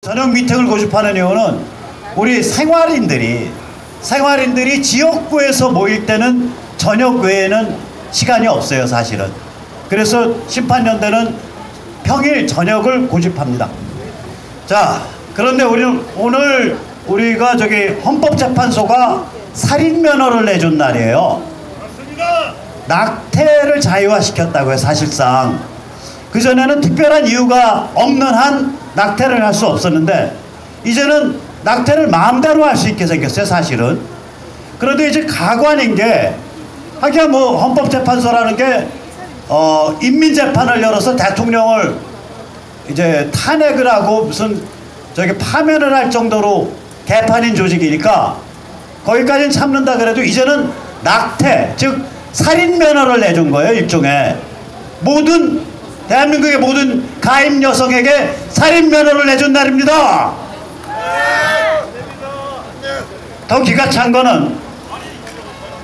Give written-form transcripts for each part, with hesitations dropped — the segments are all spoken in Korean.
저녁 미팅을 고집하는 이유는 우리 생활인들이 지역구에서 모일 때는 저녁 외에는 시간이 없어요, 사실은. 그래서 심판연대는 평일 저녁을 고집합니다. 자, 그런데 오늘 우리가 헌법재판소가 살인면허를 내준 날이에요. 맞습니다. 낙태를 자유화시켰다고요, 사실상. 그전에는 특별한 이유가 없는 한 낙태를 할 수 없었는데 이제는 낙태를 마음대로 할 수 있게 생겼어요, 사실은. 그런데 이제 가관인 게 하기야 뭐 헌법재판소라는 게 인민재판을 열어서 대통령을 이제 탄핵을 하고 무슨 파면을 할 정도로 개판인 조직이니까 거기까지는 참는다 그래도 이제는 낙태, 즉 살인면허를 내준 거예요, 일종의. 대한민국의 모든 가임 여성에게 살인면허를 내준 날입니다. 더 기가 찬 거는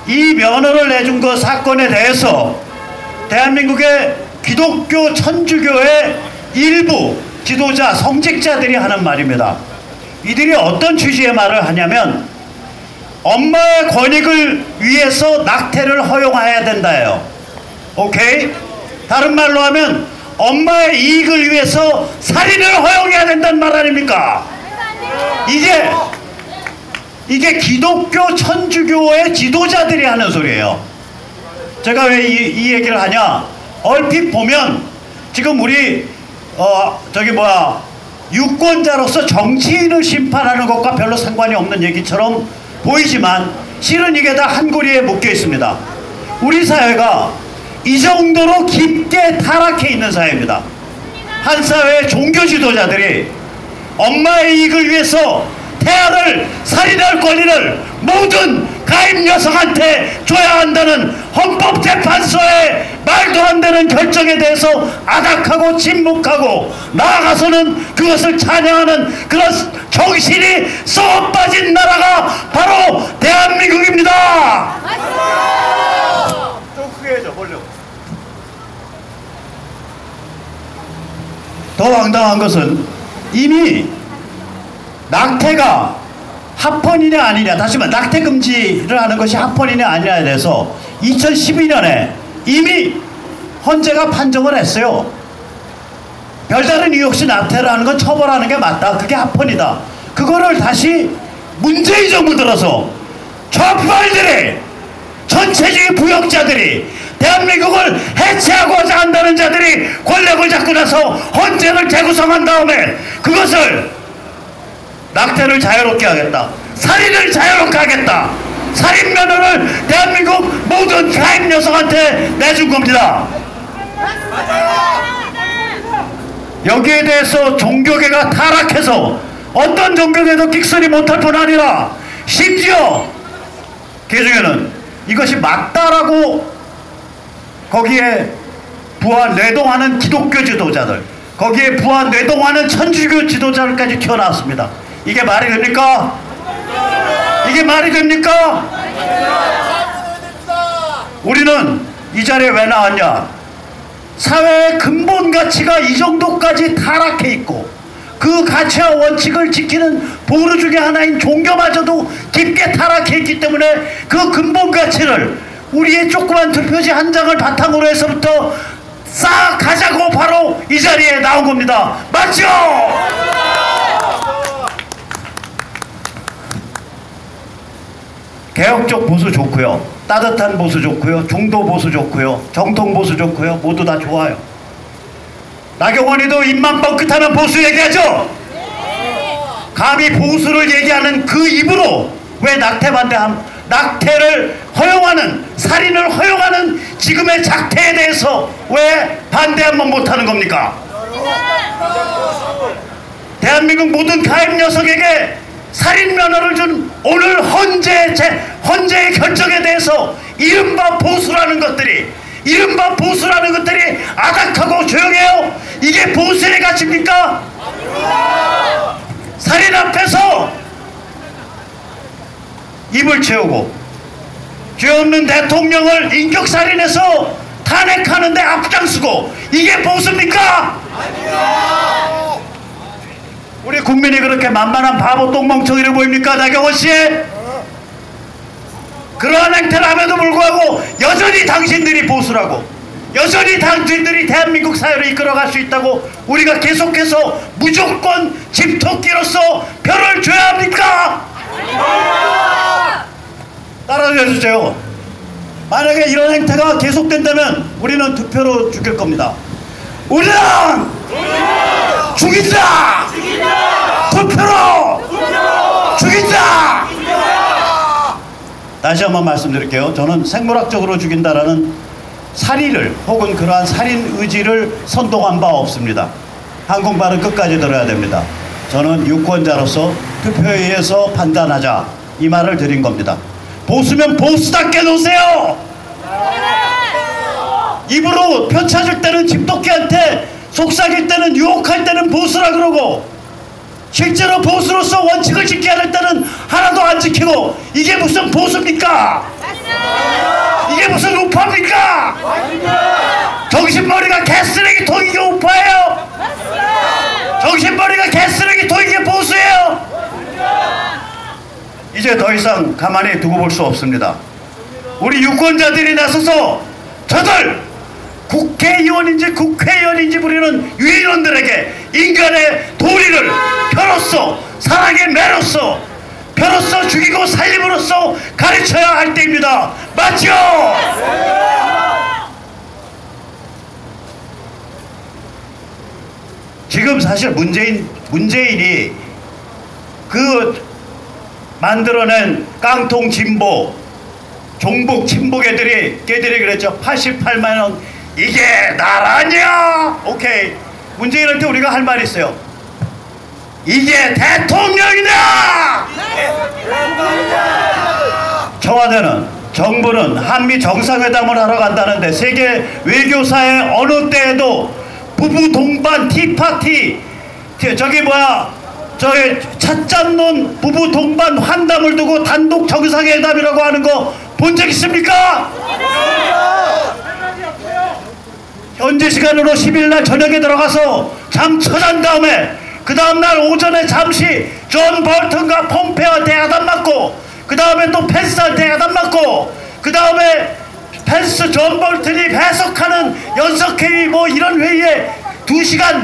이 면허를 내준 그 사건에 대해서 대한민국의 기독교 천주교의 일부 지도자, 성직자들이 하는 말입니다. 이들이 어떤 취지의 말을 하냐면 엄마의 권익을 위해서 낙태를 허용해야 된다예요. 오케이? 다른 말로 하면 엄마의 이익을 위해서 살인을 허용해야 된다는 말 아닙니까? 이게 기독교 천주교의 지도자들이 하는 소리예요. 제가 왜 이 얘기를 하냐, 얼핏 보면 지금 우리 유권자로서 정치인을 심판하는 것과 별로 상관이 없는 얘기처럼 보이지만 실은 이게 다 한 고리에 묶여 있습니다. 우리 사회가 이 정도로 깊게 타락해 있는 사회입니다. 한 사회의 종교 지도자들이 엄마의 이익을 위해서 태아를 살인할 권리를 모든 가임 여성한테 줘야 한다는 헌법재판소의 말도 안 되는 결정에 대해서 아닥하고 침묵하고 나아가서는 그것을 찬양하는 그런 정신이 썩어 빠진 나라가 바로 대한민국입니다. 좀 크게 해줘, 볼륨. 더 황당한 것은 이미 낙태가 합헌이냐 아니냐, 다시 말해 낙태 금지를 하는 것이 합헌이냐 아니냐에 대해서 2012년에 이미 헌재가 판정을 했어요. 별다른 이유 없이 낙태를 하는 건 처벌하는 게 맞다, 그게 합헌이다. 그거를 다시 문재인 정부 들어서 좌파들이, 전체주의 부역자들이, 대한민국을 해체하고자 한다는 자들이 권력을 잡고 나서 헌재를 재구성한 다음에 그것을 낙태를 자유롭게 하겠다, 살인을 자유롭게 하겠다, 살인면허를 대한민국 모든 가임 여성한테 내준 겁니다. 여기에 대해서 종교계가 타락해서 어떤 종교계도 끽소리 못할 뿐 아니라 심지어 그 중에는 이것이 맞다라고 거기에 부하 뇌동하는 기독교 지도자들, 거기에 부하 뇌동하는 천주교 지도자들까지 튀어나왔습니다. 이게 말이 됩니까? 이게 말이 됩니까? 우리는 이 자리에 왜 나왔냐? 사회의 근본 가치가 이 정도까지 타락해 있고 그 가치와 원칙을 지키는 보루 중에 하나인 종교마저도 깊게 타락해 있기 때문에 그 근본 가치를 우리의 조그만 투표지 한 장을 바탕으로 해서부터 싹 가자고 바로 이 자리에 나온 겁니다. 맞죠? 개혁적 보수 좋고요, 따뜻한 보수 좋고요, 중도 보수 좋고요, 정통 보수 좋고요, 모두 다 좋아요. 나경원이도 입만 뻥끗하면 보수 얘기하죠? 감히 보수를 얘기하는 그 입으로 왜 낙태를 허용하는, 살인을 허용하는 지금의 작태에 대해서 왜 반대 한번 못하는 겁니까? 대한민국 모든 가임 여성에게 살인면허를 준 오늘 헌재의 결정에 대해서 이른바 보수라는 것들이 아닥하고 조용해요. 이게 보수의 가치입니까? 살인 앞에서 입을 채우고 죄 없는 대통령을 인격살인해서 탄핵하는데 앞장서고 이게 보수입니까? 우리 국민이 그렇게 만만한 바보 똥멍청이를 보입니까? 나경원 씨? 그러한 행태를 함에도 불구하고 여전히 당신들이 보수라고, 여전히 당신들이 대한민국 사회를 이끌어갈 수 있다고 우리가 계속해서 무조건 집토끼로서 표를 줘야 합니까? 따라해주세요. 만약에 이런 행태가 계속된다면 우리는 투표로 죽일 겁니다. 우리는 죽인다! 투표로 죽인다! 다시 한번 말씀드릴게요. 저는 생물학적으로 죽인다라는 살인을 혹은 그러한 살인 의지를 선동한 바 없습니다. 항공발은 끝까지 들어야 됩니다. 저는 유권자로서 투표에 의해서 판단하자, 이 말을 드린 겁니다. 보수면 보수답게 놓으세요. 입으로 표 찾을 때는 집토끼한테 속삭일 때는 유혹할 때는 보수라 그러고, 실제로 보수로서 원칙을 지키게 할 때는 하나도 안 지키고, 이게 무슨 보수입니까? 이게 무슨 우파입니까? 정신머리가 개쓰레기통이게 우파예요? 정신머리가 개쓰레기통이게 보수예요? 이제 더 이상 가만히 두고 볼 수 없습니다. 우리 유권자들이 나서서 저들 국회의원인지 국회의원인지 부리는 유인원들에게 인간의 도리를 표로서, 사랑의 매로서, 표로서 죽이고 살림으로써 가르쳐야 할 때입니다. 맞죠? 지금 사실 문재인이 그 만들어낸 깡통 진보, 종북 친북 걔들이 그랬죠. 88만 원 이게 나라냐? 오케이. 문재인한테 우리가 할 말이 있어요. 이게 대통령이다! 청와대는, 정부는 한미 정상회담을 하러 간다는데 세계 외교사의 어느 때에도 부부 동반 티파티, 저기 찻잔논 부부 동반 환담을 두고 단독 정상회담이라고 하는 거 본 적 있습니까? 현지 시간으로 10일날 저녁에 들어가서 잠 쳐잔 다음에 그 다음날 오전에 잠시 존 볼턴과 폼페오한테 야단 맞고, 그 다음에 또 펜스한테 야단 맞고, 그 다음에 펜스 존 볼턴이 해석하는 연석회의 뭐 이런 회의에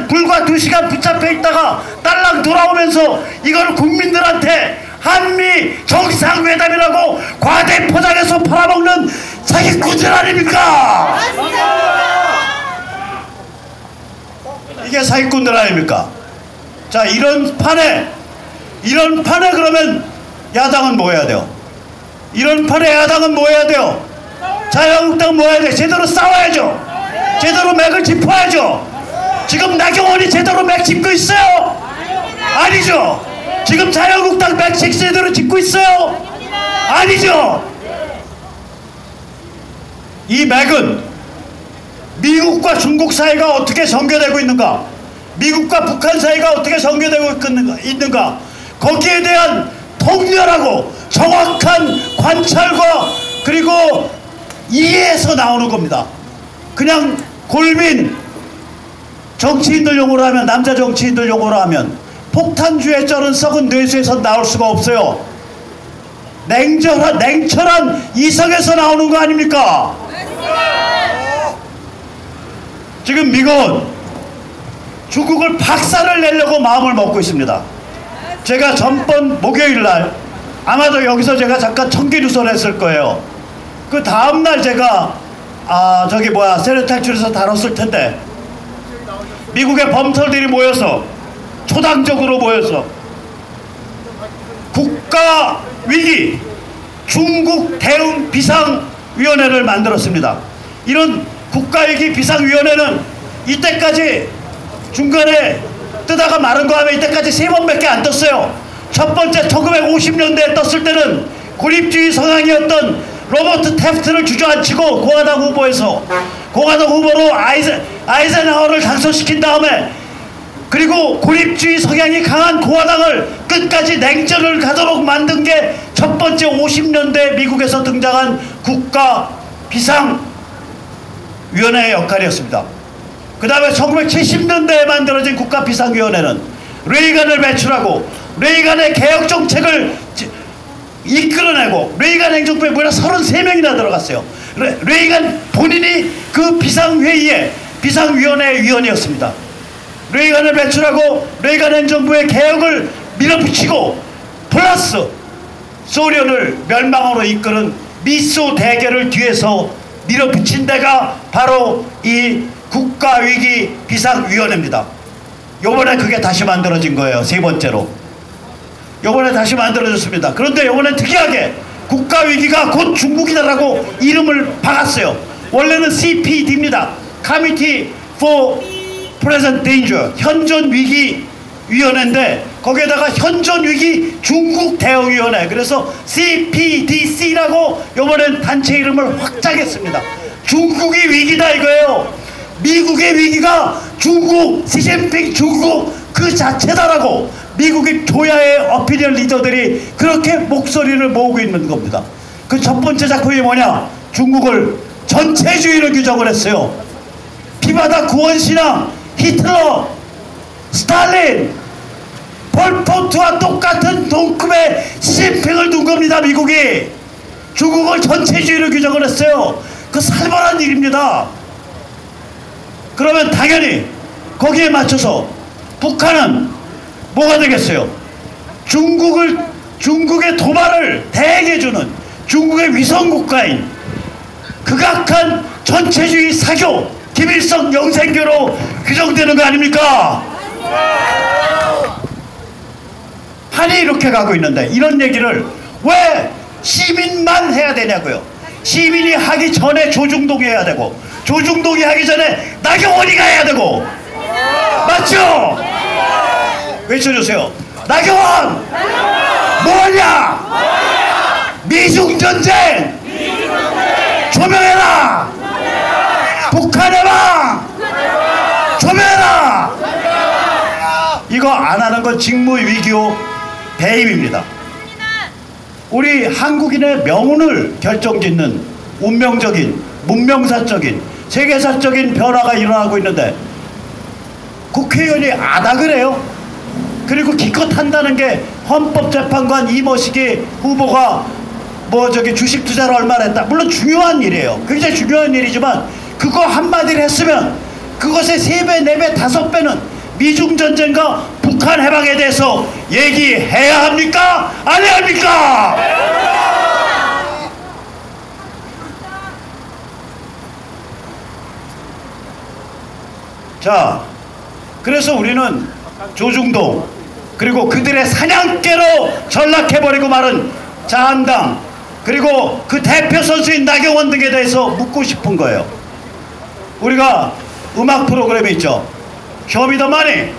불과 2시간 붙잡혀 있다가 딸랑 돌아오면서 이걸 국민들한테 한미 정상회담이라고 과대 포장해서 팔아먹는 사기꾼들 아닙니까? 이게 사기꾼들 아닙니까? 자, 이런 판에 그러면 야당은 뭐 해야 돼요? 이런 판에 야당은 뭐 해야 돼요? 자유한국당 뭐 해야 돼? 제대로 싸워야죠. 제대로 맥을 짚어야죠. 지금 나경원이 제대로 맥 짚고 있어요? 아니죠. 지금 자유한국당 맥 제대로 짚고 있어요? 아니죠. 이 맥은 미국과 중국 사이가 어떻게 전개되고 있는가, 미국과 북한 사이가 어떻게 전개되고 있는가, 거기에 대한 통렬하고 정확한 관찰과 그리고 이해에서 나오는 겁니다. 그냥 골민 정치인들 용어로 하면, 남자 정치인들 용어로 하면 폭탄주에 쩔은 썩은 뇌수에서 나올 수가 없어요. 냉철한 이성에서 나오는 거 아닙니까? 지금 미국은 중국을 박살을 내려고 마음을 먹고 있습니다. 제가 전번 목요일날 아마도 여기서 제가 잠깐 청기누설 했을 거예요. 그 다음날 제가 세력 탈출에서 다뤘을 텐데, 미국의 범털들이 모여서 초당적으로 모여서 국가위기 중국 대응 비상위원회를 만들었습니다. 이런 국가위기 비상위원회는 이때까지 중간에 뜨다가 마른 거 하면 이때까지 3번밖에 안 떴어요. 첫 번째 1950년대에 떴을 때는 고립주의 성향이었던 로버트 태프트를 주저앉히고 공화당 후보로 아이젠하워를 당선시킨 다음에, 그리고 고립주의 성향이 강한 공화당을 끝까지 냉전을 가도록 만든 게 첫 번째 50년대 미국에서 등장한 국가 비상위원회의 역할이었습니다. 그 다음에 1970년대에 만들어진 국가 비상위원회는 레이건을 배출하고 레이건의 개혁 정책을 이끌어내고 레이건 행정부에 무려 33명이나 들어갔어요. 레이건 본인이 그 비상위원회 위원이었습니다. 레이건을 배출하고 레이건 행정부의 개혁을 밀어붙이고 플러스 소련을 멸망으로 이끄는 미소 대결을 뒤에서 밀어붙인 데가 바로 이 국가위기 비상위원회입니다. 요번에 그게 다시 만들어진 거예요. 세 번째로 요번에 다시 만들어졌습니다. 그런데 요번에 특이하게 국가위기가 곧 중국이다라고 이름을 박았어요. 원래는 CPD입니다. Committee for Present Danger, 현존위기위원회인데 거기에다가 현존위기 중국 대응위원회, 그래서 CPDC라고 요번엔 단체 이름을 확장했습니다. 중국이 위기다 이거예요. 미국의 위기가 중국, 시진핑 중국 그 자체다라고 미국의 조야의 어피니언 리더들이 그렇게 목소리를 모으고 있는 겁니다. 그 첫 번째 작품이 뭐냐? 중국을 전체주의로 규정을 했어요. 피바다 구원신앙, 히틀러, 스탈린, 폴포트와 똑같은 동급의 시진핑을 둔 겁니다. 미국이 중국을 전체주의로 규정을 했어요. 그 살벌한 일입니다. 그러면 당연히 거기에 맞춰서 북한은 뭐가 되겠어요? 중국의 도발을 대행해주는 중국의 위성국가인 극악한 전체주의 사교 김일성 영생교로 규정되는 거 아닙니까? 한이 이렇게 가고 있는데 이런 얘기를 왜 시민만 해야 되냐고요. 시민이 하기 전에 조중동이 해야 되고 조중동이 하기 전에 나경원이가 해야 되고 맞죠? 외쳐주세요. 나경원! 뭐하냐? 미중전쟁! 조명해라! 북한의 방! 조명해라! 이거 안 하는 건 직무위기요 배임입니다. 우리 한국인의 명운을 결정짓는 운명적인, 문명사적인, 세계사적인 변화가 일어나고 있는데 국회의원이 아닥을 해요. 그리고 기껏 한다는 게 헌법재판관 이머시기 후보가 주식 투자를 얼마나 했다. 물론 중요한 일이에요. 굉장히 중요한 일이지만 그거 한마디를 했으면 그것의 3배, 4배, 5배는 미중전쟁과 북한 해방에 대해서 얘기해야 합니까? 안 해야 합니까? 자, 그래서 우리는 조중동 그리고 그들의 사냥개로 전락해버리고 마른 자한당 그리고 그 대표 선수인 나경원 등에 대해서 묻고 싶은 거예요. 우리가 음악 프로그램이 있죠. 쇼미더머니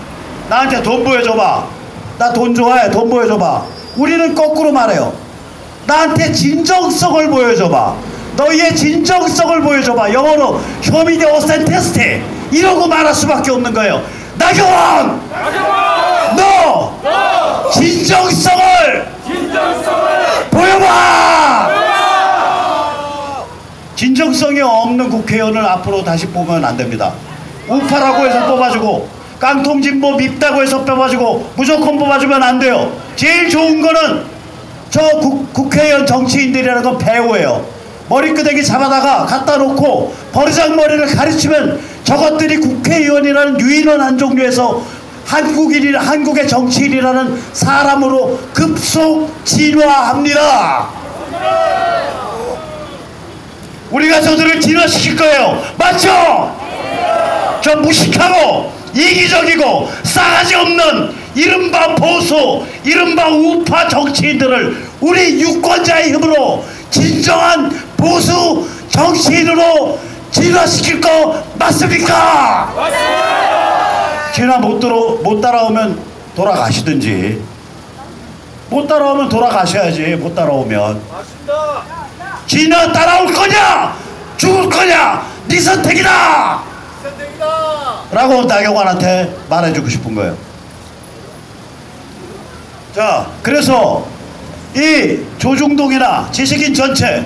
나한테 돈 보여줘봐. 나 돈 좋아해. 돈 보여줘봐. 우리는 거꾸로 말해요. 나한테 진정성을 보여줘봐. 너희의 진정성을 보여줘봐. 영어로 쇼미더 오센티시티 이러고 말할 수밖에 없는 거예요. 나경원! 너! 진정성을 보여봐! 진정성이 없는 국회의원을 앞으로 다시 뽑으면 안 됩니다. 우파라고 해서 뽑아주고 깡통진보 밉다고 해서 뽑아주고 무조건 뽑아주면 안 돼요. 제일 좋은 거는 저 국회의원 정치인들이라는 건 배우예요. 머리끄댕이 잡아다가 갖다 놓고 버르장머리를 가르치면 저것들이 국회의원이라는 유인원 한 종류에서 한국의 정치인이라는 사람으로 급속 진화합니다. 우리가 저들을 진화시킬 거예요. 맞죠? 저 무식하고 이기적이고 싸가지 없는 이른바 보수, 이른바 우파 정치인들을 우리 유권자의 힘으로 진정한 보수 정치인으로 진화시킬 거 맞습니까? 맞습니다. 진화 못 따라오면 돌아가시든지. 못 따라오면 돌아가셔야지. 못 따라오면. 맞습니다. 진화 따라올 거냐? 죽을 거냐? 네 선택이다! 라고 나경원한테 말해주고 싶은 거예요. 자, 그래서 이 조중동이나 지식인 전체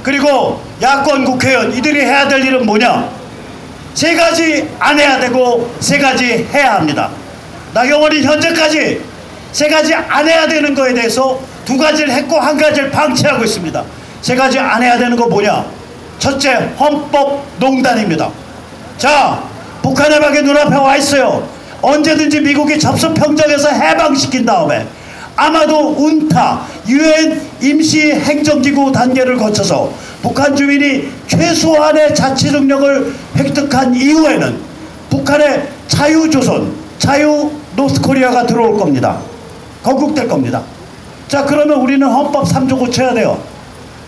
그리고 야권 국회의원 이들이 해야 될 일은 뭐냐? 3가지 안 해야 되고 3가지 해야 합니다. 나경원이 현재까지 세 가지 안 해야 되는 거에 대해서 두 가지를 했고 한 가지를 방치하고 있습니다. 세 가지 안 해야 되는 거 뭐냐? 첫째, 헌법농단입니다. 자, 북한의 방이 눈앞에 와 있어요. 언제든지 미국이 접수평정에서 해방시킨 다음에 아마도 운타, UN 임시행정기구 단계를 거쳐서 북한 주민이 최소한의 자치 능력을 획득한 이후에는 북한의 자유조선, 자유 노스코리아가 들어올 겁니다. 건국될 겁니다. 자, 그러면 우리는 헌법 3조 고쳐야 돼요.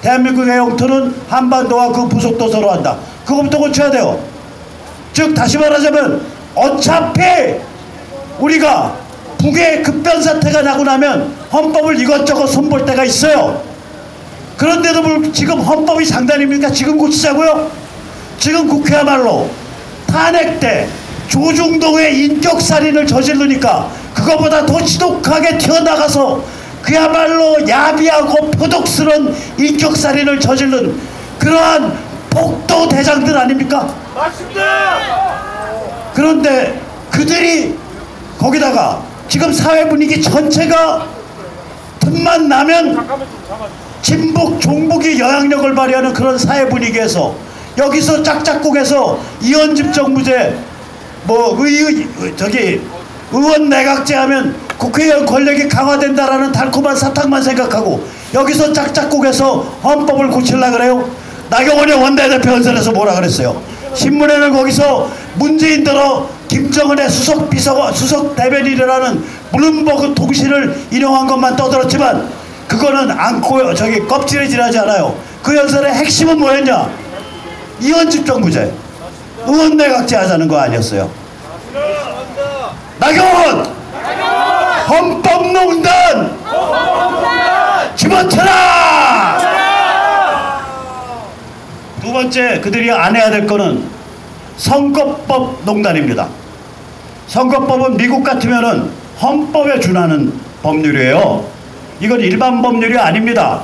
대한민국의 영토는 한반도와 그 부속도 서로 한다. 그거부터 고쳐야 돼요. 즉 다시 말하자면 어차피 우리가 북의 급변사태가 나고 나면 헌법을 이것저것 손볼 때가 있어요. 그런데도 지금 헌법이 장단입니까? 지금 고치자고요? 지금 국회야말로 탄핵 때 조중동의 인격살인을 저지르니까 그거보다 더 지독하게 튀어나가서 그야말로 야비하고 표독스러운 인격살인을 저지른 그러한 폭도 대장들 아닙니까? 맞습니다. 그런데 그들이 거기다가 지금 사회 분위기 전체가 틈만 나면 친북 종북이 영향력을 발휘하는 그런 사회 분위기에서 여기서 짝짝꿍에서 이원집 정부제 의원 내각제 하면 국회의원 권력이 강화된다라는 달콤한 사탕만 생각하고 여기서 짝짝꿍에서 헌법을 고치려고 그래요. 나경원이 원내대표 연설에서 뭐라 그랬어요? 신문에는 거기서 문재인들어 김정은의 수석 대변인이라는 블룸버그 통신을 인용한 것만 떠들었지만 그거는 않고 껍질에 지나지 않아요. 그 연설의 핵심은 뭐였냐? 이원집 정부제, 의원 내각제 하자는 거 아니었어요? 나경원! 헌법농단! 집어쳐라! 두 번째 그들이 안 해야 될 거는 선거법 농단입니다. 선거법은 미국 같으면은 헌법에 준하는 법률이에요. 이건 일반 법률이 아닙니다.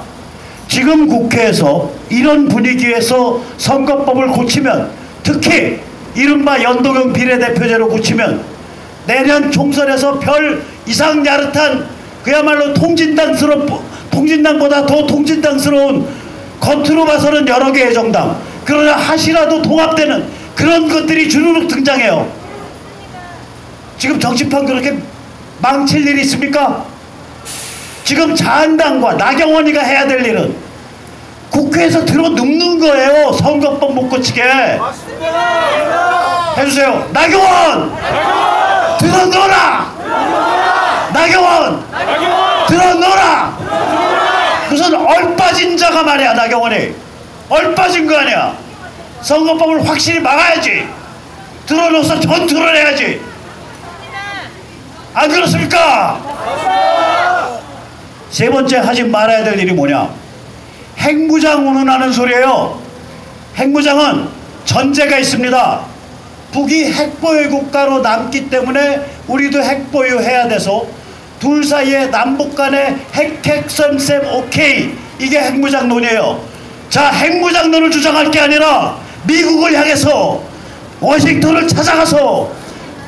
지금 국회에서 이런 분위기에서 선거법을 고치면, 특히 이른바 연동형 비례대표제로 고치면 내년 총선에서 별 이상 야릇한 그야말로 통진당보다 더 통진당스러운 겉으로 봐서는 여러 개의 정당, 그러나 하시라도 통합되는 그런 것들이 주르륵 등장해요. 지금 정치판 그렇게 망칠 일이 있습니까? 지금 자한당과 나경원이가 해야 될 일은 국회에서 들어눕는 거예요. 선거법 못 고치게 해주세요. 나경원! 들어놓으라! 나경원! 들어놓으라! 무슨 얼빠진 자가 말이야. 나경원이 얼빠진 거 아니야. 선거법을 확실히 막아야지. 들어놓아서 전투를 해야지. 안 그렇습니까? 세 번째 하지 말아야 될 일이 뭐냐? 핵무장 운운하는 소리예요. 핵무장은 전제가 있습니다. 북이 핵보유 국가로 남기 때문에 우리도 핵보유해야 돼서 둘 사이에 남북 간의 핵선셈 오케이, 이게 핵무장론이에요. 자, 핵무장론을 주장할 게 아니라 미국을 향해서 워싱턴을 찾아가서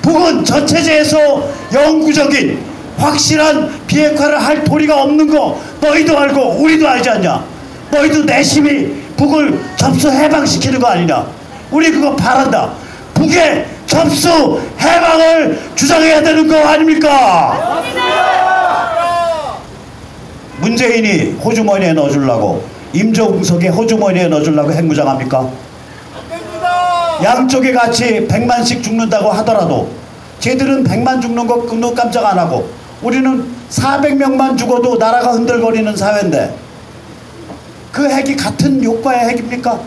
북은 전체제에서 영구적인 확실한 비핵화를 할 도리가 없는 거 너희도 알고 우리도 알지 않냐? 너희도 내심이 북을 접수 해방시키는 거 아니냐? 우리 그거 바란다. 북의 접수 해방을 주장해야 되는 거 아닙니까? 문재인이 호주머니에 넣어주려고, 임종석이 호주머니에 넣어주려고 핵무장합니까? 양쪽이 같이 100만씩 죽는다고 하더라도 쟤들은 100만 죽는 거 눈 깜짝 안 하고 우리는 400명만 죽어도 나라가 흔들거리는 사회인데 그 핵이 같은 효과의 핵입니까?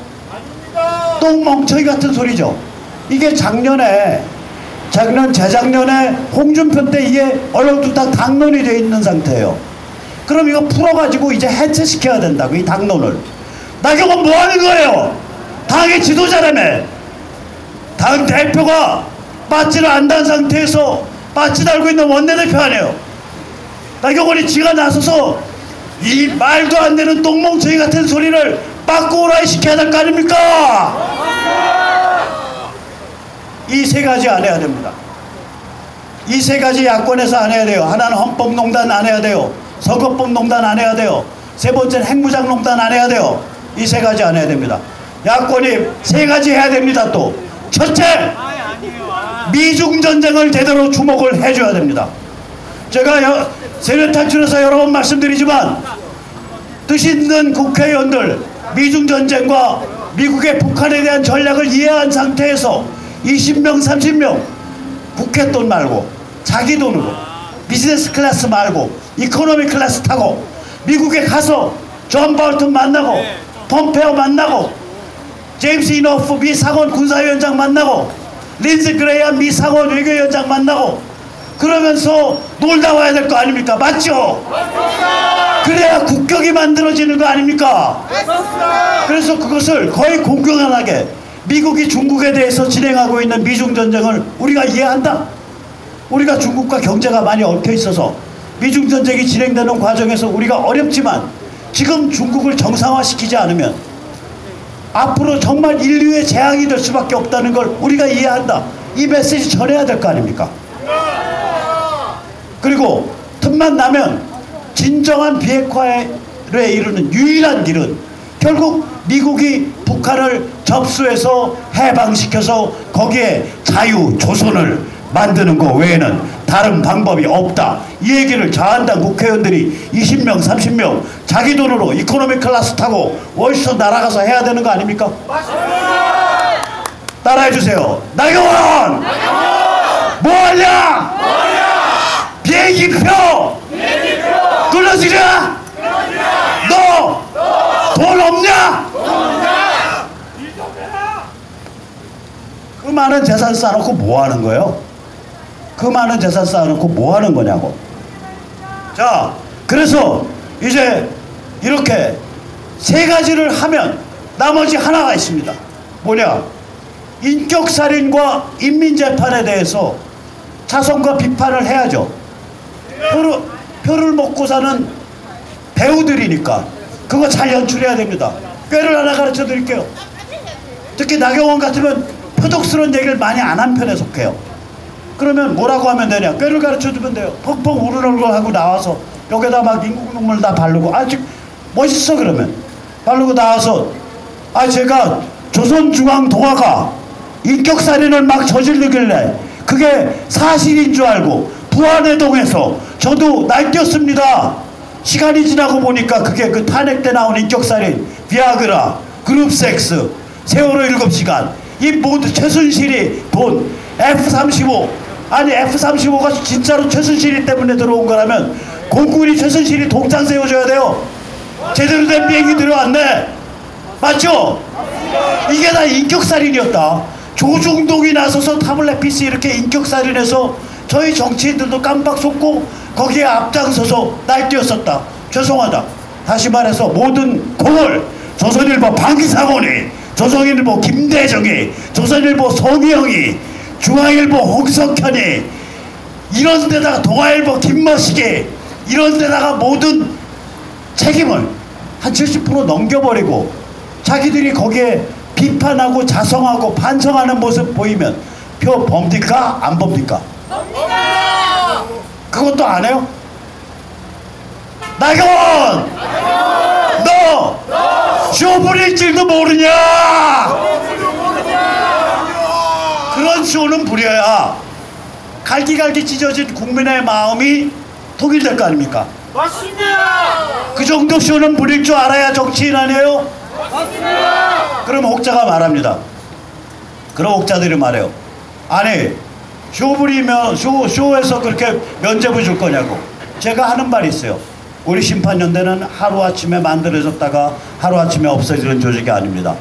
똥 멍청이 같은 소리죠. 이게 재작년에 홍준표 때 이게 얼렁뚱땅 당론이 되어 있는 상태예요. 그럼 이거 풀어가지고 이제 해체시켜야 된다고, 이 당론을. 나경원 뭐 하는 거예요? 당의 지도자라며. 당 대표가 빠지를 안단 상태에서 빠지 달고 있는 원내대표 아니에요. 나경원이 지가 나서서 이 말도 안 되는 똥멍청이 같은 소리를 빠꾸라이 시켜야 될 거 아닙니까? 이 세 가지 안 해야 됩니다. 이 세 가지 야권에서 안 해야 돼요. 하나는 헌법농단 안 해야 돼요. 선거법농단 안 해야 돼요. 세 번째는 핵무장농단 안 해야 돼요. 이 세 가지 안 해야 됩니다. 야권이 세 가지 해야 됩니다. 또 첫째, 미중전쟁을 제대로 주목을 해줘야 됩니다. 제가 세력 탈출해서 여러 번 말씀드리지만 뜻 있는 국회의원들 미중전쟁과 미국의 북한에 대한 전략을 이해한 상태에서 20명 30명 국회 돈 말고 자기 돈으로 비즈니스 클래스 말고 이코노미 클래스 타고 미국에 가서 존 볼턴 만나고 폼페오 만나고 제임스 이노프 미 상원 군사위원장 만나고 린지 그레이엄 미 상원 외교위원장 만나고 그러면서 놀다 와야 될 거 아닙니까? 맞죠? 맞습니다. 그래야 국격이 만들어지는 거 아닙니까? 맞습니다. 그래서 그것을 거의 공공연하게 미국이 중국에 대해서 진행하고 있는 미중전쟁을 우리가 이해한다. 우리가 중국과 경제가 많이 얽혀 있어서 미중전쟁이 진행되는 과정에서 우리가 어렵지만 지금 중국을 정상화시키지 않으면 앞으로 정말 인류의 재앙이 될 수밖에 없다는 걸 우리가 이해한다. 이 메시지 전해야 될 거 아닙니까? 그리고 틈만 나면 진정한 비핵화에 이르는 유일한 길은 결국 미국이 북한을 접수해서 해방시켜서 거기에 자유조선을 만드는 거 외에는 다른 방법이 없다. 이 얘기를 자한당 국회의원들이 20명 30명 자기 돈으로 이코노미 클래스 타고 월서 날아가서 해야 되는 거 아닙니까? 맞습니다. 따라해 주세요. 나경원! 뭐하냐? 비행기표! 끊어지냐? 너! 돈 없냐? 그 많은 재산 쌓아놓고 뭐 하는 거예요? 그 많은 재산 쌓아놓고 뭐 하는 거냐고. 자, 그래서 이제 이렇게 세 가지를 하면 나머지 하나가 있습니다. 뭐냐? 인격살인과 인민재판에 대해서 자성과 비판을 해야죠. 표를 먹고 사는 배우들이니까 그거 잘 연출해야 됩니다. 꾀를 하나 가르쳐 드릴게요. 특히 나경원 같으면 표독스러운 얘기를 많이 안 한 편에 속해요. 그러면 뭐라고 하면 되냐? 꾀를 가르쳐 주면 돼요. 펑펑 우르는 걸 하고 나와서 여기다 막 인국 눈물 다 바르고 아직 멋있어. 그러면 바르고 나와서 제가 조선중앙동화가 인격살인을 막 저지르길래 그게 사실인 줄 알고 부안해동에서 저도 날뛰었습니다. 시간이 지나고 보니까 그게 그 탄핵 때 나온 인격살인, 비아그라, 그룹섹스, 세월호 7시간 이 모두 최순실이 돈 F-35 아니 F-35가 진짜로 최순실이 때문에 들어온 거라면 공군이 최순실이 동상 세워줘야 돼요. 제대로 된 비행기 들어왔네. 맞죠? 이게 다 인격살인이었다. 조중동이 나서서 타블레피스 이렇게 인격살인해서 저희 정치인들도 깜빡 속고 거기에 앞장서서 날뛰었었다. 죄송하다. 다시 말해서 모든 공을 조선일보 방기상원이, 조선일보 김대정이, 조선일보 송영이, 중앙일보 홍석현이, 이런 데다가 동아일보 김머식이, 이런 데다가 모든 책임을 한 70% 넘겨버리고 자기들이 거기에 비판하고 자성하고 반성하는 모습 보이면 표 범니까? 안 범니까? 범니다! 그것도 안 해요? 나경원! 너! 쇼 부릴 줄도 모르냐? 그런 쇼는 부려야 갈기갈기 찢어진 국민의 마음이 통일될 거 아닙니까? 맞습니다! 그 정도 쇼는 부릴 줄 알아야 정치인 아니에요? 맞습니다! 그럼 혹자가 말합니다. 그럼 혹자들이 말해요. 아니 쇼 부리면 쇼에서 그렇게 면죄부 줄 거냐고. 제가 하는 말이 있어요. 우리 심판연대는 하루아침에 만들어졌다가 하루아침에 없어지는 조직이 아닙니다.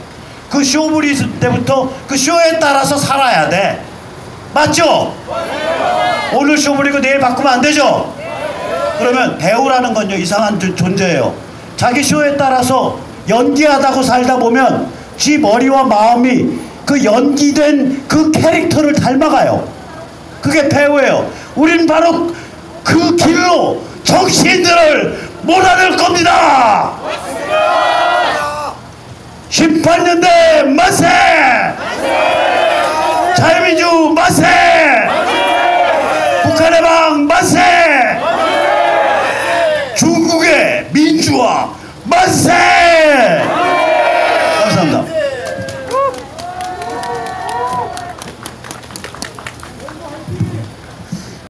그 쇼 부릴 때부터 그 쇼에 따라서 살아야 돼. 맞죠? 오늘 쇼 부리고 내일 바꾸면 안 되죠? 그러면 배우라는 건요 이상한 존재예요. 자기 쇼에 따라서 연기하다고 살다 보면 지 머리와 마음이 그 연기된 그 캐릭터를 닮아가요. 그게 배우예요. 우린 바로 그 길로 정치인들을 몰아낼 겁니다. 심판연대 만세! 자유민주 만세! 만세!